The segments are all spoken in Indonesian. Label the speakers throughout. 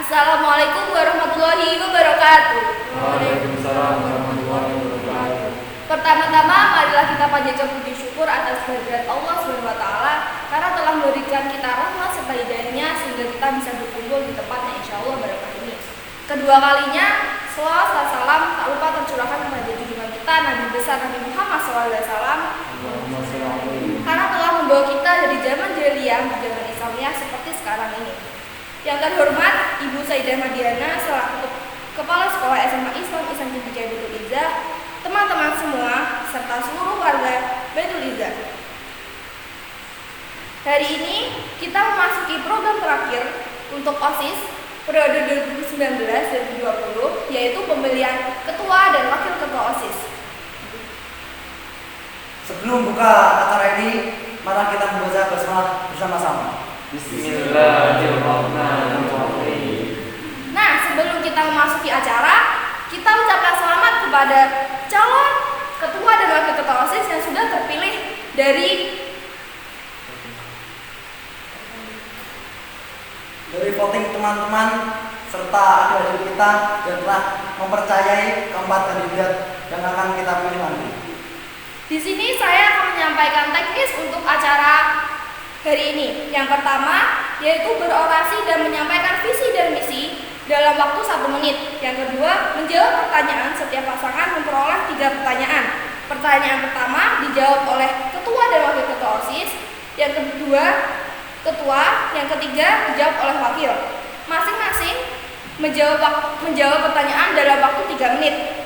Speaker 1: Assalamualaikum warahmatullahi wabarakatuh.
Speaker 2: Waalaikumsalam warahmatullahi wabarakatuh.
Speaker 1: Pertama-tama, marilah kita panjatkan puji syukur atas kehadirat Allah SWT karena telah memberikan kita rahmat serta hidayahnya sehingga kita bisa berkumpul di tempatnya insya Allah barokah ini. Kedua kalinya, selawat dan salam tak lupa tercurahkan kepada junjungan kita Nabi besar Nabi Muhammad SAW karena telah membawa kita dari zaman jahiliyah ke zaman Islamiyah seperti sekarang ini. Yang terhormat Ibu Sayyidah Madiana selaku Kepala Sekolah SMA Islam Ihsan Cendekia Baitul Izzah, teman-teman semua, serta seluruh warga Baitul Izzah. Hari ini kita memasuki program terakhir untuk OSIS periode 2019-2020, yaitu pemilihan ketua dan wakil ketua OSIS.
Speaker 3: Sebelum buka acara ini, mari kita membaca basmalah bersama-sama.
Speaker 2: Bismillahirrahmanirrahim.
Speaker 1: Nah, sebelum kita memasuki acara, kita ucapkan selamat kepada calon ketua dan wakil ketua OSIS yang sudah terpilih dari
Speaker 3: voting teman-teman serta adik-adik kita yang telah mempercayai keempat kandidat yang akan kita pilih nanti.
Speaker 1: Di sini saya akan menyampaikan teknis untuk acara hari ini. Yang pertama yaitu berorasi dan menyampaikan visi dan misi dalam waktu 1 menit. Yang kedua, menjawab pertanyaan. Setiap pasangan memperoleh 3 pertanyaan. Pertanyaan pertama dijawab oleh ketua dan wakil ketua OSIS. Yang kedua, ketua. Yang ketiga, dijawab oleh wakil. Masing-masing menjawab pertanyaan dalam waktu 3 menit.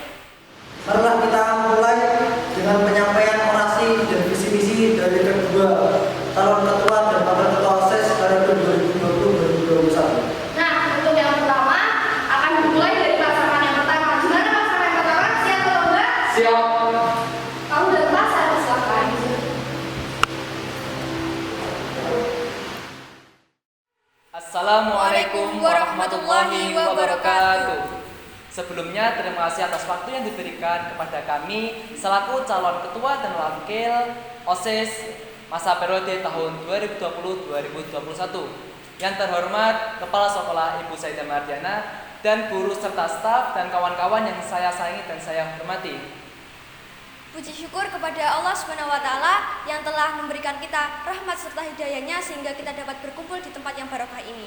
Speaker 3: Marilah kita mulai dengan penyampaian orasi dan visi misi dari kedua calon ketua dan wakil ketua OSIS periode 2020-2021.
Speaker 1: Nah, untuk yang pertama akan dimulai dari pasangan yang pertama. Gimana pasangan yang pertama? Siap atau enggak?
Speaker 2: Siap.
Speaker 1: Kamu dan pasar, silakan.
Speaker 2: Assalamualaikum warahmatullahi wabarakatuh. Sebelumnya terima kasih atas waktu yang diberikan kepada kami selaku calon ketua dan wakil OSIS masa periode tahun 2020-2021. Yang terhormat Kepala Sekolah Ibu Sayyidah Madiana dan guru serta staf dan kawan-kawan yang saya sayangi dan saya hormati.
Speaker 4: Puji syukur kepada Allah SWT yang telah memberikan kita rahmat serta hidayahnya sehingga kita dapat berkumpul di tempat yang barokah ini.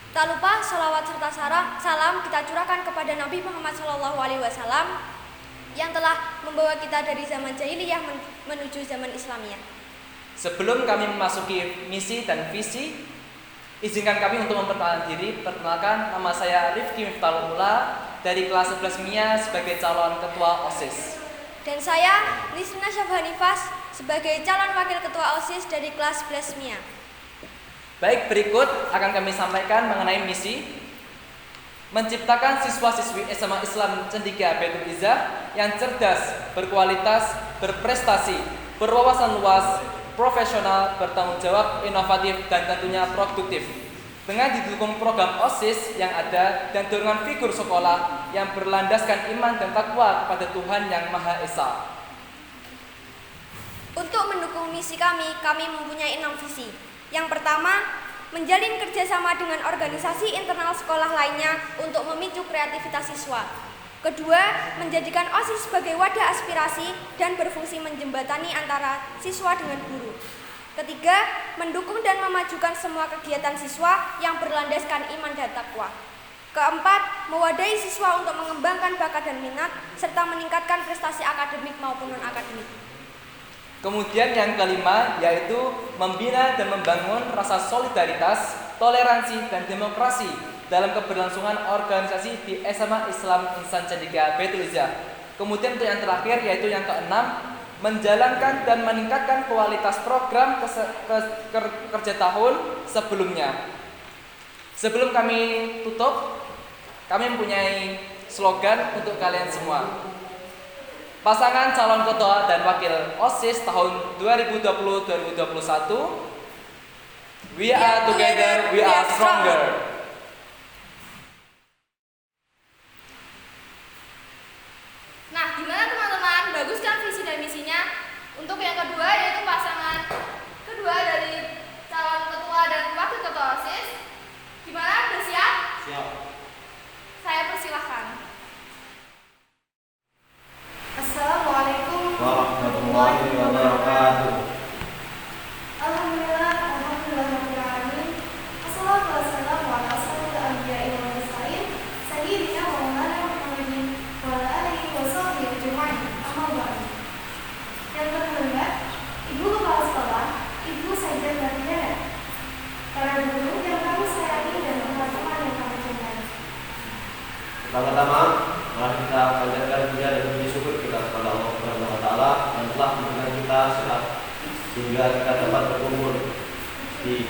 Speaker 4: Tak lupa salawat serta salam kita curahkan kepada Nabi Muhammad SAW yang telah membawa kita dari zaman jahiliyah menuju zaman Islamiyah.
Speaker 2: Sebelum kami memasuki misi dan visi, izinkan kami untuk memperkenalkan diri. Perkenalkan, nama saya Rifki Miftahul Ula dari kelas 11 MIA sebagai calon ketua OSIS.
Speaker 4: Dan saya Nisrina Syafhanifas sebagai calon wakil ketua OSIS dari kelas 11 MIA.
Speaker 2: Baik, berikut akan kami sampaikan mengenai misi menciptakan siswa-siswi SMA Islam Cendekia Baitul Izzah yang cerdas, berkualitas, berprestasi, berwawasan luas, profesional, bertanggung jawab, inovatif, dan tentunya produktif. Dengan didukung program OSIS yang ada dan dorongan figur sekolah yang berlandaskan iman dan takwa kepada Tuhan Yang Maha Esa.
Speaker 4: Untuk mendukung misi kami mempunyai 6 visi. Yang pertama, menjalin kerjasama dengan organisasi internal sekolah lainnya untuk memicu kreativitas siswa. Kedua, menjadikan OSIS sebagai wadah aspirasi dan berfungsi menjembatani antara siswa dengan guru. Ketiga, mendukung dan memajukan semua kegiatan siswa yang berlandaskan iman dan takwa. Keempat, mewadahi siswa untuk mengembangkan bakat dan minat serta meningkatkan prestasi akademik maupun non-akademik.
Speaker 2: Kemudian yang kelima yaitu membina dan membangun rasa solidaritas, toleransi, dan demokrasi dalam keberlangsungan organisasi di SMA Islam Ihsan Cendekia Baitul Izzah. Kemudian untuk yang terakhir yaitu yang keenam, menjalankan dan meningkatkan kualitas program kerja tahun sebelumnya. Sebelum kami tutup, kami mempunyai slogan untuk kalian semua. Pasangan calon ketua dan wakil OSIS tahun 2020-2021, we are together, we are stronger.
Speaker 1: Nah, gimana teman-teman? Bagus kan visi dan misinya? Untuk yang kedua yaitu pasangan kedua dari calon ketua dan wakil ketua OSIS. Gimana? Udah siap?
Speaker 3: Siap.
Speaker 5: Pertama-tama, mari kita panjatkan puja dan puji syukur kita kepada Allah Subhanahu wa taala yang telah memberikan kita sehat sehingga kita dapat berkumpul di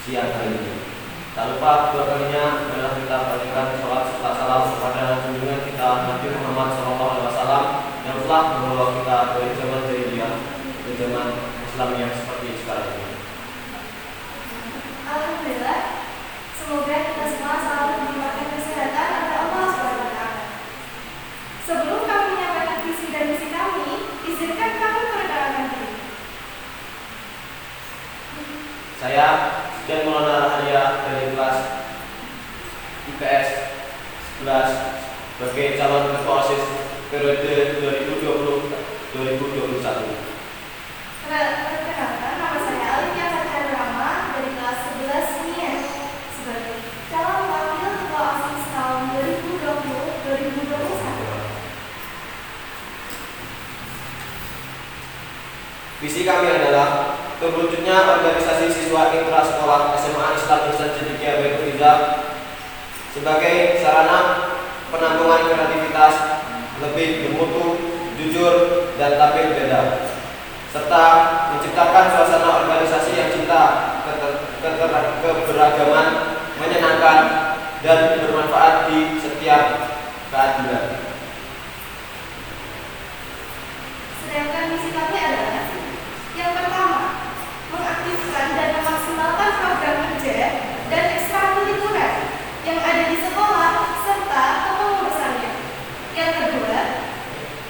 Speaker 5: siang hari ini. Tak lupa kedua kalinya adalah kita panjatkan sholat serta salam kepada junjungan kita Nabi Muhammad SAW yang telah membawa kita dari zaman jahiliyah ke zaman Islam yang seperti sekarang ini.
Speaker 1: Alhamdulillah, semoga kita semua selalu mendapatkan kesehatan oleh Allah SWT. Sebelum kami menyampaikan visi dan misi kami, izinkan kami perkenalkan diri.
Speaker 5: Saya Sekian Maulana Rahadiah dari kelas IPS 11 sebagai calon ketua OSIS periode 2020-2021.
Speaker 1: Perkenalkan, nama saya Alifia Fathia Rama dari kelas 11 NIA sebagai calon wakil ketua OSIS tahun 2020-2021.
Speaker 5: Visi kami adalah terwujudnya organisasi siswa intrasekolah SMA Islam Insan Cendekia Baitul Izzah sebagai sarana penampungan kreativitas lebih bermutu, jujur, dan tampil beda, serta menciptakan suasana organisasi yang cinta keberagaman, menyenangkan, dan bermanfaat di setiap keadilan.
Speaker 1: Sedangkan misi kami adalah yang pertama, mengaktifkan dan memaksimalkan program kerja dan ekstrakurikuler yang ada di sekolah serta kepengurusannya. Yang kedua,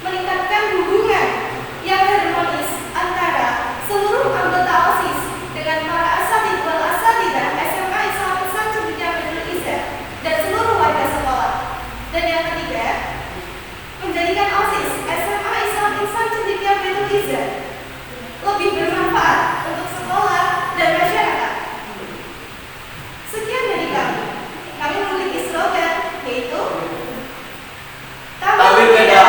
Speaker 1: meningkatkan hubungan yang harmonis antara seluruh anggota OSIS dengan para asatidz wal asatidzah SMA Islam Insan Cendekia Baitul Izzah dan seluruh warga sekolah. Dan yang ketiga, menjadikan OSIS SMA Islam Insan Cendekia Baitul Izzah lebih bermanfaat untuk sekolah dan masyarakat. Sekian dari kami. Kami memiliki slogan yaitu
Speaker 5: Tampil beda,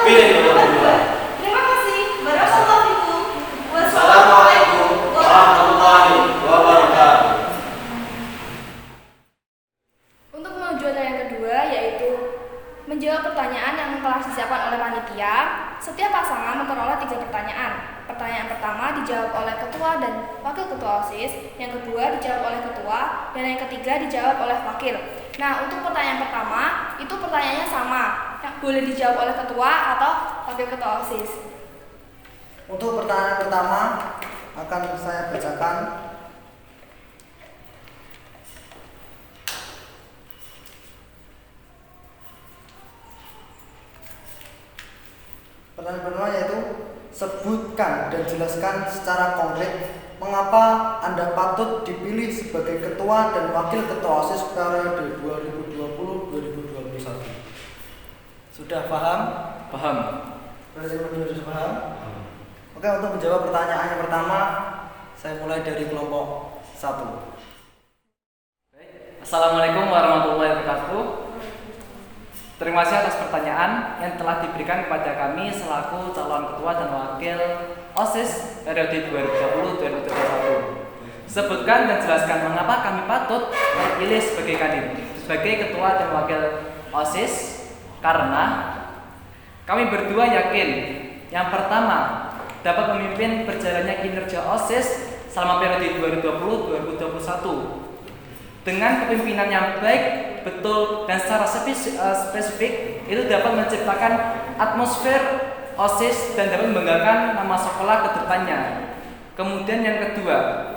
Speaker 5: pilih nomor 2.
Speaker 1: Terima kasih. Barakallahu fikum.
Speaker 5: Wassalamualaikum warahmatullahi wabarakatuh.
Speaker 1: Untuk menuju yang kedua yaitu menjawab pertanyaan yang telah disiapkan oleh panitia. Setiap pasangan memperoleh 3 pertanyaan. Pertanyaan pertama dijawab oleh ketua dan wakil ketua OSIS, yang kedua dijawab oleh ketua, dan yang ketiga dijawab oleh wakil. Nah, untuk pertanyaan pertama, itu pertanyaannya sama, yang boleh dijawab oleh ketua atau wakil ketua OSIS.
Speaker 3: Untuk pertanyaan pertama akan saya bacakan. Pertanyaan pertama yaitu sebutkan dan jelaskan secara konkret mengapa Anda patut dipilih sebagai ketua dan wakil ketua OSIS periode 2020-2021. Sudah paham?
Speaker 2: Paham.
Speaker 3: Sudah paham? Oke, untuk menjawab pertanyaan yang pertama, saya mulai dari kelompok 1.
Speaker 2: Assalamualaikum warahmatullahi wabarakatuh. Terima kasih atas pertanyaan yang telah diberikan kepada kami selaku calon ketua dan wakil OSIS periode 2020-2021. Sebutkan dan jelaskan mengapa kami patut terpilih sebagai ketua dan wakil OSIS. Karena kami berdua yakin, yang pertama, dapat memimpin berjalannya kinerja OSIS selama periode 2020-2021 dengan kepemimpinan yang baik, betul, dan secara spesifik itu dapat menciptakan atmosfer OSIS dan dapat membanggakan nama sekolah ke depannya. Kemudian yang kedua,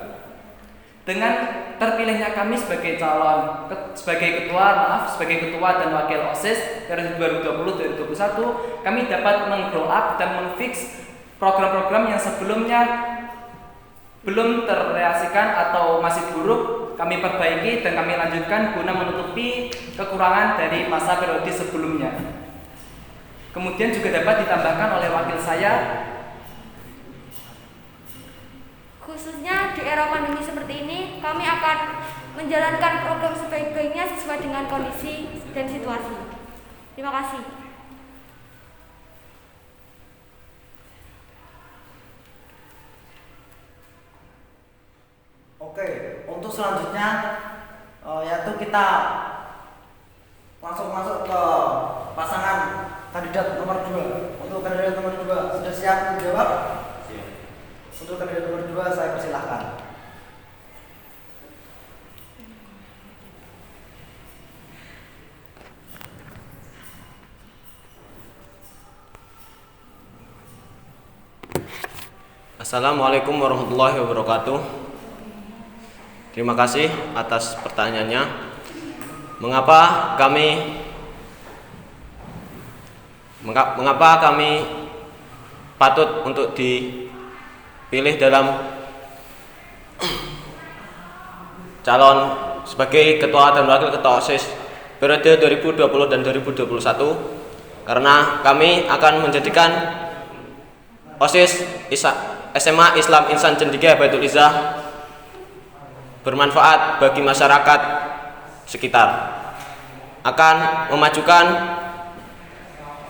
Speaker 2: dengan terpilihnya kami sebagai ketua dan wakil OSIS periode 2020-2021, kami dapat meng-grow up dan meng-fix program-program yang sebelumnya belum terrealisasikan atau masih buruk, kami perbaiki dan kami lanjutkan guna menutupi kekurangan dari masa periode sebelumnya. Kemudian juga dapat ditambahkan oleh wakil saya,
Speaker 4: Khususnya di era pandemi seperti ini, kami akan menjalankan program sebaik-baiknya sesuai dengan kondisi dan situasi. Terima kasih.
Speaker 3: Oke, untuk selanjutnya yaitu kita langsung masuk ke pasangan kandidat nomor 2. Untuk kandidat nomor 2 sudah siap menjawab?
Speaker 5: Siap.
Speaker 3: Untuk kandidat nomor 2 saya persilahkan.
Speaker 5: Assalamualaikum warahmatullahi wabarakatuh. Terima kasih atas pertanyaannya. Mengapa kami patut untuk dipilih dalam calon sebagai ketua dan wakil ketua OSIS periode 2020 dan 2021? Karena kami akan menjadikan OSIS SMA Islam Insan Cendekia Baitul Izzah bermanfaat bagi masyarakat sekitar, akan memajukan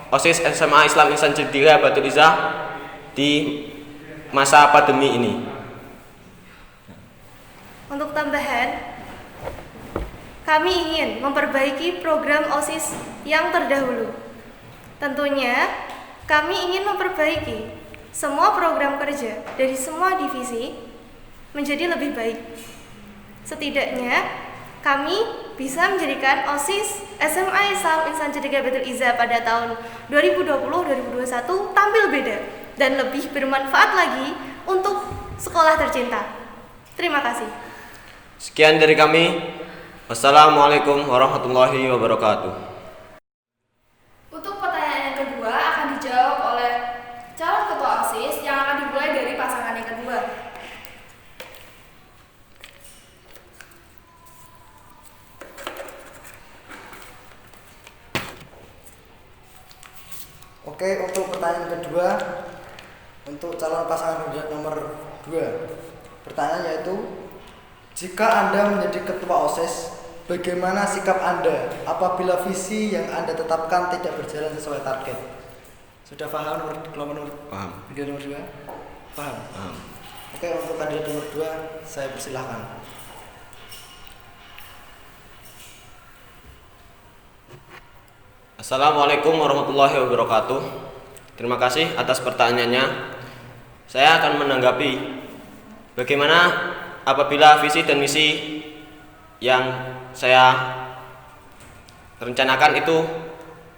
Speaker 5: OSIS SMA Islam Insan Cendekia Baitul Izzah di masa pandemi ini.
Speaker 6: Untuk tambahan, kami ingin memperbaiki program OSIS yang terdahulu. Tentunya, kami ingin memperbaiki semua program kerja dari semua divisi menjadi lebih baik. Setidaknya, kami bisa menjadikan OSIS SMA Islam Insan Cendekia Baitul Izzah pada tahun 2020-2021 tampil beda dan lebih bermanfaat lagi untuk sekolah tercinta. Terima kasih.
Speaker 5: Sekian dari kami. Wassalamualaikum warahmatullahi wabarakatuh.
Speaker 1: Untuk pertanyaan yang kedua akan dijawab oleh calon ketua OSIS yang akan dimulai dari pasangan yang kedua.
Speaker 3: Oke, untuk pertanyaan kedua untuk calon pasangan kandidat nomor 2. Pertanyaan yaitu, jika Anda menjadi ketua OSIS, bagaimana sikap Anda apabila visi yang Anda tetapkan tidak berjalan sesuai target? Sudah paham nomor
Speaker 5: Paham.
Speaker 3: kandidat nomor 2? Paham?
Speaker 5: Paham.
Speaker 3: Oke, untuk kandidat nomor 2 saya persilahkan.
Speaker 5: Assalamualaikum warahmatullahi wabarakatuh. Terima kasih atas pertanyaannya. Saya akan menanggapi bagaimana apabila visi dan misi yang saya rencanakan itu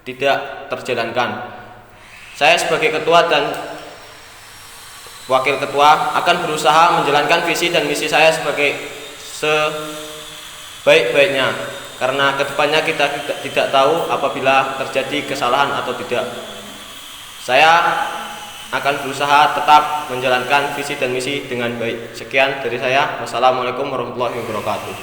Speaker 5: tidak terjalankan. Saya sebagai ketua dan wakil ketua akan berusaha menjalankan visi dan misi saya sebagai sebaik-baiknya. Karena kedepannya kita tidak tahu apabila terjadi kesalahan atau tidak. Saya akan berusaha tetap menjalankan visi dan misi dengan baik. Sekian dari saya. Wassalamualaikum warahmatullahi wabarakatuh.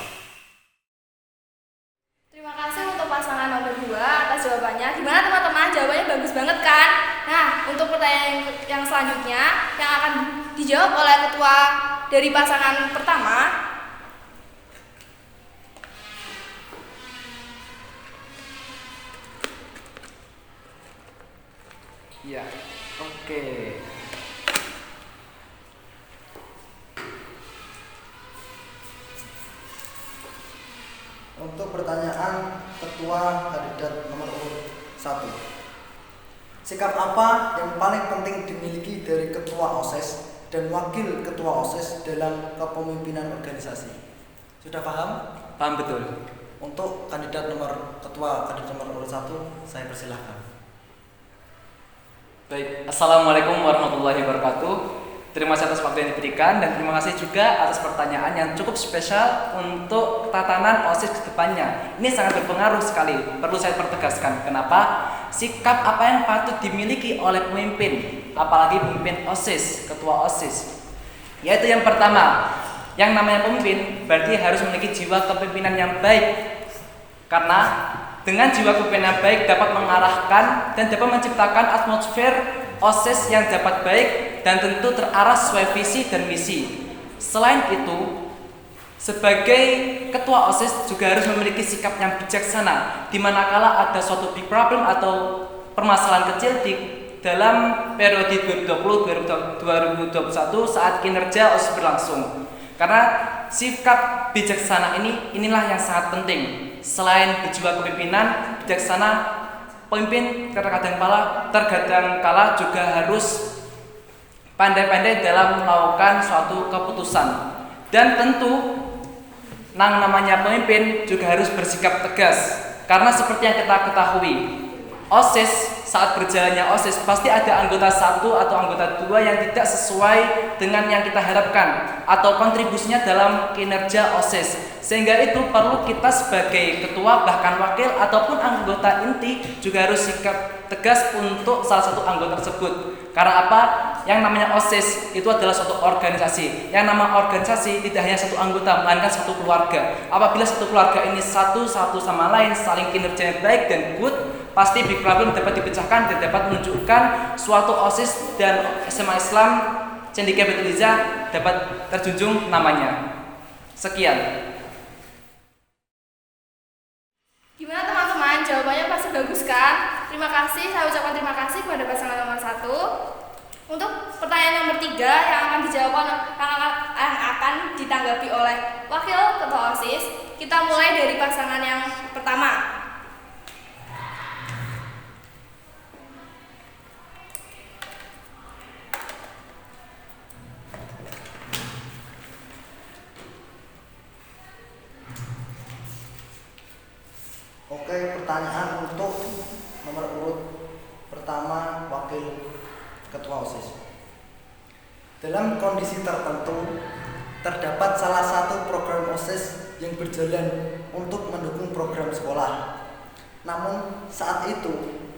Speaker 1: Terima kasih untuk pasangan nomor 2 atas jawabannya. Gimana teman-teman? Jawabannya bagus banget kan? Nah, untuk pertanyaan yang selanjutnya yang akan dijawab oleh ketua dari pasangan pertama.
Speaker 2: Ya, oke.
Speaker 3: Untuk pertanyaan ketua kandidat nomor 1. Sikap apa yang paling penting dimiliki dari ketua OSIS dan wakil ketua OSIS dalam kepemimpinan organisasi? Sudah paham?
Speaker 2: Paham betul.
Speaker 3: Untuk kandidat ketua kandidat nomor 1 saya persilahkan.
Speaker 2: Baik, Assalamualaikum warahmatullahi wabarakatuh. Terima kasih atas waktu yang diberikan dan terima kasih juga atas pertanyaan yang cukup spesial untuk tatanan OSIS ke depannya. Ini sangat berpengaruh sekali, perlu saya pertegaskan. Kenapa? Sikap apa yang patut dimiliki oleh pemimpin, apalagi pemimpin OSIS, ketua OSIS. Yaitu yang pertama, yang namanya pemimpin berarti harus memiliki jiwa kepemimpinan yang baik. Karena dengan jiwa kepemimpinan yang baik dapat mengarahkan dan dapat menciptakan atmosfer OSIS yang dapat baik dan tentu terarah sesuai visi dan misi. Selain itu, sebagai ketua OSIS juga harus memiliki sikap yang bijaksana di manakala ada suatu big problem atau permasalahan kecil di dalam periode 2020-2021 saat kinerja OSIS berlangsung. Karena sikap bijaksana inilah yang sangat penting. Selain berjiwa kepemimpinan, bijaksana, pemimpin terkadang kala juga harus pandai-pandai dalam melakukan suatu keputusan. Dan tentu namanya pemimpin juga harus bersikap tegas. Karena seperti yang kita ketahui, OSIS, saat berjalannya OSIS pasti ada anggota satu atau anggota dua yang tidak sesuai dengan yang kita harapkan atau kontribusinya dalam kinerja OSIS. Sehingga itu perlu kita sebagai ketua, bahkan wakil ataupun anggota inti juga harus sikap tegas untuk salah satu anggota tersebut. Karena apa? Yang namanya OSIS itu adalah suatu organisasi. Yang nama organisasi tidak hanya satu anggota, melainkan satu keluarga. Apabila satu keluarga ini satu sama lain saling kinerjanya baik dan good, pasti big problem dapat dipecahkan dan dapat menunjukkan suatu OSIS dan SMA Islam Cendekia Baitul Izzah dapat terjunjung namanya. Sekian.
Speaker 1: Gimana teman-teman? Jawabannya pasti bagus kan? Terima kasih, saya ucapkan terima kasih kepada pasangan nomor 1. Untuk pertanyaan nomor 3 yang akan dijawab yang akan ditanggapi oleh wakil ketua OSIS, kita mulai dari pasangan yang pertama.
Speaker 3: Oke, pertanyaan untuk nomor urut pertama wakil ketua OSIS. Dalam kondisi tertentu, terdapat salah satu program OSIS yang berjalan untuk mendukung program sekolah. Namun saat itu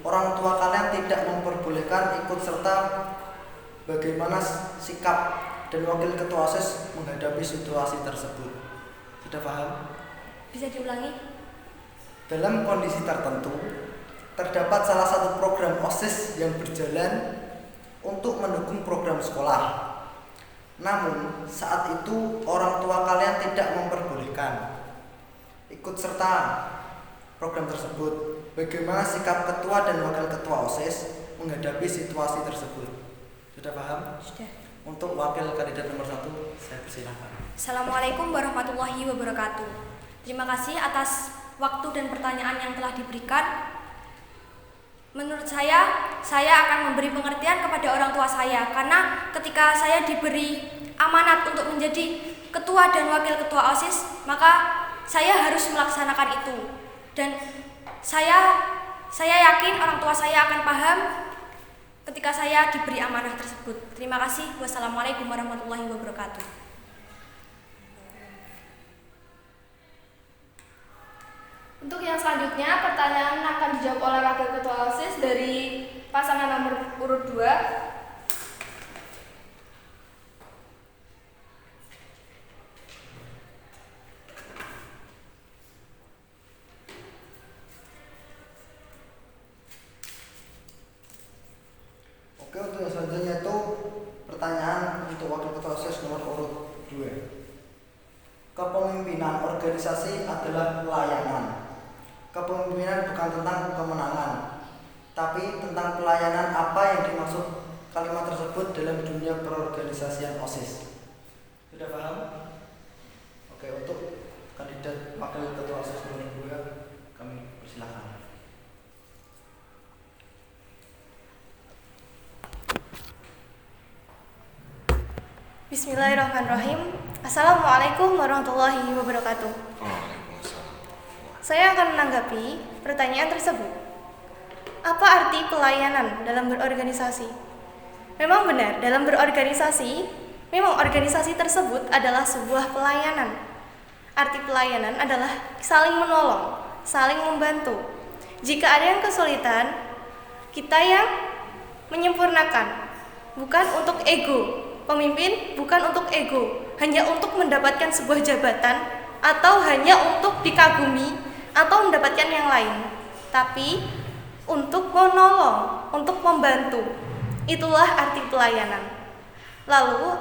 Speaker 3: orang tua kalian tidak memperbolehkan ikut serta. Bagaimana sikap dan wakil ketua OSIS menghadapi situasi tersebut? Sudah paham?
Speaker 4: Bisa diulangi?
Speaker 3: Dalam kondisi tertentu, terdapat salah satu program OSIS yang berjalan untuk mendukung program sekolah. Namun, saat itu orang tua kalian tidak memperbolehkan ikut serta program tersebut. Bagaimana sikap ketua dan wakil ketua OSIS menghadapi situasi tersebut? Sudah paham?
Speaker 4: Sudah.
Speaker 3: Untuk wakil kandidat nomor 1, saya persilakan.
Speaker 4: Assalamualaikum warahmatullahi wabarakatuh. Terima kasih atas waktu dan pertanyaan yang telah diberikan. Menurut saya akan memberi pengertian kepada orang tua saya, karena ketika saya diberi amanat untuk menjadi ketua dan wakil ketua OSIS, maka saya harus melaksanakan itu. Dan saya yakin orang tua saya akan paham ketika saya diberi amanah tersebut. Terima kasih. Wassalamualaikum warahmatullahi wabarakatuh.
Speaker 1: Untuk yang selanjutnya, pertanyaan akan dijawab oleh wakil ketua OSIS dari pasangan nomor urut 2.
Speaker 3: Oke, untuk yang selanjutnya itu pertanyaan untuk wakil ketua OSIS nomor urut 2. Kepemimpinan organisasi adalah pelayanan. Kepemimpinan bukan tentang kemenangan, tapi tentang pelayanan. Apa yang dimaksud kalimat tersebut dalam dunia perorganisasian OSIS? Sudah paham? Oke, untuk kandidat wakil ketua OSIS nomor 2, kami persilahkan.
Speaker 6: Bismillahirrahmanirrahim. Assalamualaikum warahmatullahi wabarakatuh. Saya akan menanggapi pertanyaan tersebut. Apa arti pelayanan dalam berorganisasi? Memang benar, dalam berorganisasi, memang organisasi tersebut adalah sebuah pelayanan. Arti pelayanan adalah saling menolong, saling membantu. Jika ada yang kesulitan, kita yang menyempurnakan, bukan untuk ego. Pemimpin bukan untuk ego, hanya untuk mendapatkan sebuah jabatan atau hanya untuk dikagumi atau mendapatkan yang lain, tapi untuk menolong, untuk membantu. Itulah arti pelayanan. Lalu,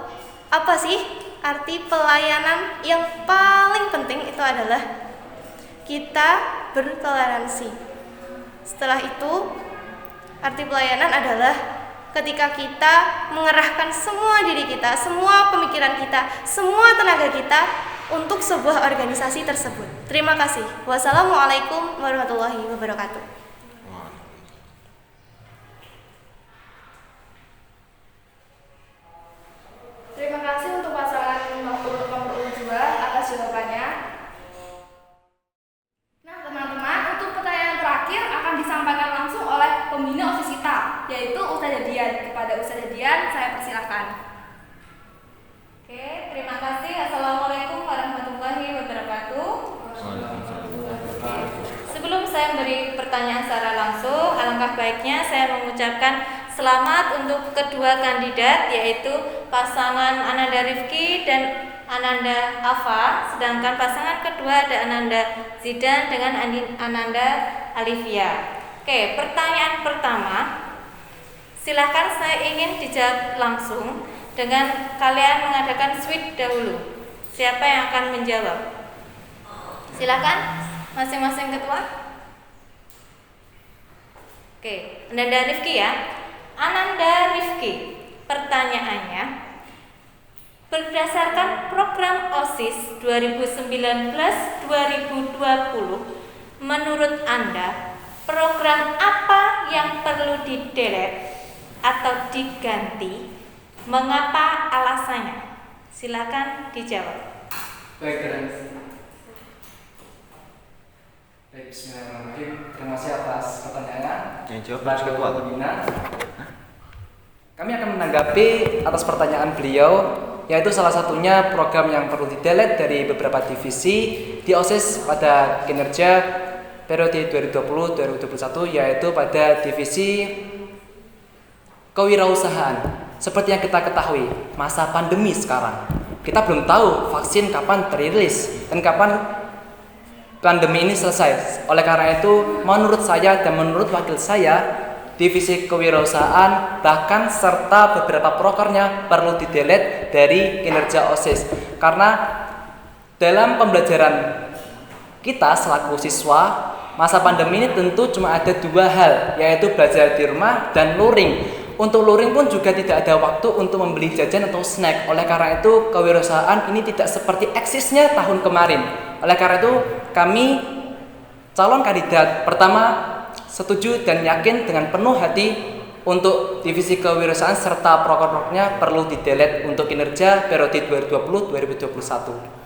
Speaker 6: apa sih arti pelayanan yang paling penting? Itu adalah kita bertoleransi. Setelah itu, arti pelayanan adalah ketika kita mengerahkan semua diri kita, semua pemikiran kita, semua tenaga kita untuk sebuah organisasi tersebut. Terima kasih. Wassalamualaikum warahmatullahi wabarakatuh.
Speaker 1: Terima kasih untuk pasangan nomor urut 2 atas jawabannya. Nah teman-teman, untuk pertanyaan terakhir akan disampaikan langsung oleh pembina OSIS kita, yaitu Ustazah Dian. Kepada Ustazah Dian, saya persilahkan.
Speaker 7: Oke, terima kasih. Assalamualaikum warahmatullahi wabarakatuh. Sebelum saya memberi pertanyaan secara langsung, alangkah baiknya saya mengucapkan selamat untuk kedua kandidat, yaitu pasangan Ananda Rifki dan Ananda Afa. Sedangkan pasangan kedua ada Ananda Zidan dengan Ananda Alivia. Oke, pertanyaan pertama, silahkan saya ingin dijawab langsung dengan kalian mengadakan switch dahulu. Siapa yang akan menjawab? Silahkan masing-masing ketua. Oke, Ananda Rifki ya. Ananda Rifki, pertanyaannya, berdasarkan program OSIS 2019-2020, menurut Anda, program apa yang perlu di-delete atau diganti? Mengapa alasannya? Silakan dijawab.
Speaker 2: Baik, bismillahirrahmanirrahim. Terima kasih atas pertanyaannya. Ketua pembina. Kami akan menanggapi atas pertanyaan beliau, yaitu salah satunya program yang perlu di-delete dari beberapa divisi di OSIS pada kinerja periode 2020-2021, yaitu pada divisi kewirausahaan. Seperti yang kita ketahui, masa pandemi sekarang, kita belum tahu vaksin kapan terilis dan kapan pandemi ini selesai. Oleh karena itu, menurut saya dan menurut wakil saya, divisi kewirausahaan bahkan serta beberapa prokernya perlu di-delete dari kinerja OSIS. Karena dalam pembelajaran kita selaku siswa, masa pandemi ini tentu cuma ada dua hal, yaitu belajar di rumah dan luring. Untuk luring pun juga tidak ada waktu untuk membeli jajan atau snack. Oleh karena itu, kewirausahaan ini tidak seperti eksisnya tahun kemarin. Oleh karena itu, kami calon kandidat pertama setuju dan yakin dengan penuh hati untuk divisi kewirausahaan serta proker-prokernya perlu di-delete untuk kinerja periode 2020-2021.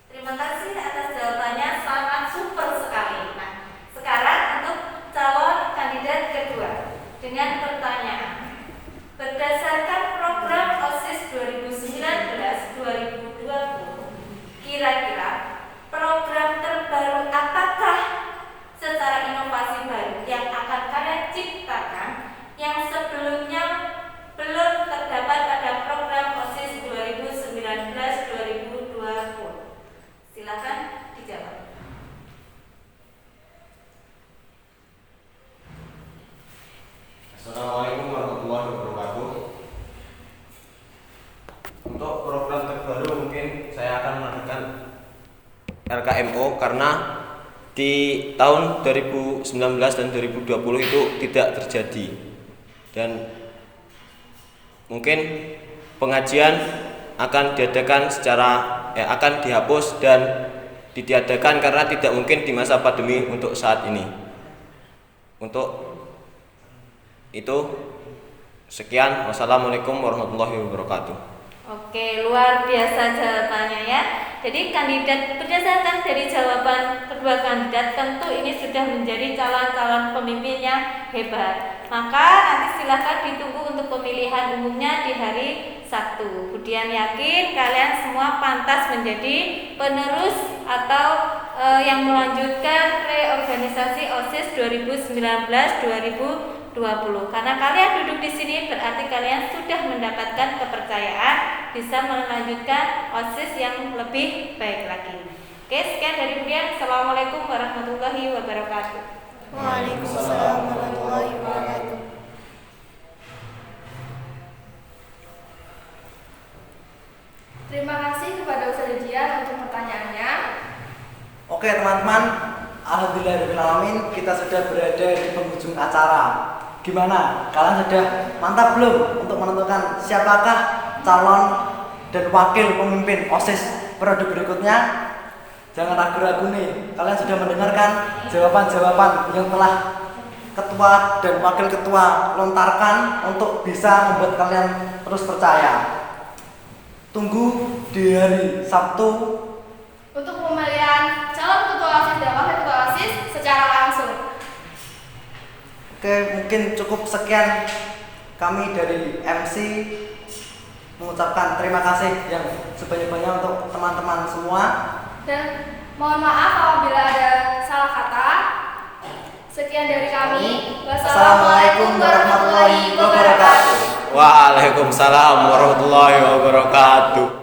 Speaker 7: Terima kasih atas jawabannya, sangat super sekali. Nah, sekarang untuk calon kandidat kedua dengan pertanyaan, berdasarkan program OSIS 2019-2020, kira-kira program terbaru apakah secara inovasi baru yang akan kalian ciptakan yang sebelumnya belum terdapat pada program OSIS 2019-2020? Silakan dijawab.
Speaker 5: Assalamualaikum warahmatullahi wabarakatuh. Untuk program terbaru mungkin saya akan mengadakan RKMO karena di tahun 2019 dan 2020 itu tidak terjadi, dan mungkin pengajian akan diadakan akan dihapus dan ditiadakan karena tidak mungkin di masa pandemi untuk saat ini. Untuk itu sekian, wassalamualaikum warahmatullahi wabarakatuh.
Speaker 7: Oke, luar biasa jawabannya ya. Jadi kandidat, berdasarkan dari jawaban kedua kandidat, tentu ini sudah menjadi calon-calon pemimpin yang hebat. Maka nanti silakan ditunggu untuk pemilihan umumnya di hari Sabtu. Budian yakin kalian semua pantas menjadi penerus atau yang melanjutkan reorganisasi OSIS 2019-2020. Karena kalian duduk di sini berarti kalian sudah mendapatkan kepercayaan bisa melanjutkan OSIS yang lebih baik lagi. Oke, sekian dari Budian. Assalamualaikum warahmatullahi wabarakatuh.
Speaker 6: Waalaikumsalam warahmatullahi wabarakatuh.
Speaker 1: Terima kasih kepada Ustazah Dian untuk pertanyaannya.
Speaker 3: Oke teman-teman, Alhamdulillahirrahmanirrahim, kita sudah berada di penghujung acara. Gimana? Kalian sudah mantap belum untuk menentukan siapakah calon dan wakil pemimpin OSIS periode berikutnya? Jangan ragu-ragu nih, kalian sudah mendengarkan jawaban-jawaban yang telah ketua dan wakil ketua lontarkan untuk bisa membuat kalian terus percaya. Tunggu di hari Sabtu
Speaker 1: untuk pemilihan calon ketua OSIS dan wakil ketua OSIS secara langsung.
Speaker 3: Oke, mungkin cukup sekian kami dari MC mengucapkan terima kasih yang sebanyak-banyak untuk teman-teman semua.
Speaker 1: Dan mohon maaf apabila ada salah kata. Sekian dari kami. Wassalamualaikum warahmatullahi wabarakatuh.
Speaker 8: Waalaikumsalam warahmatullahi wabarakatuh.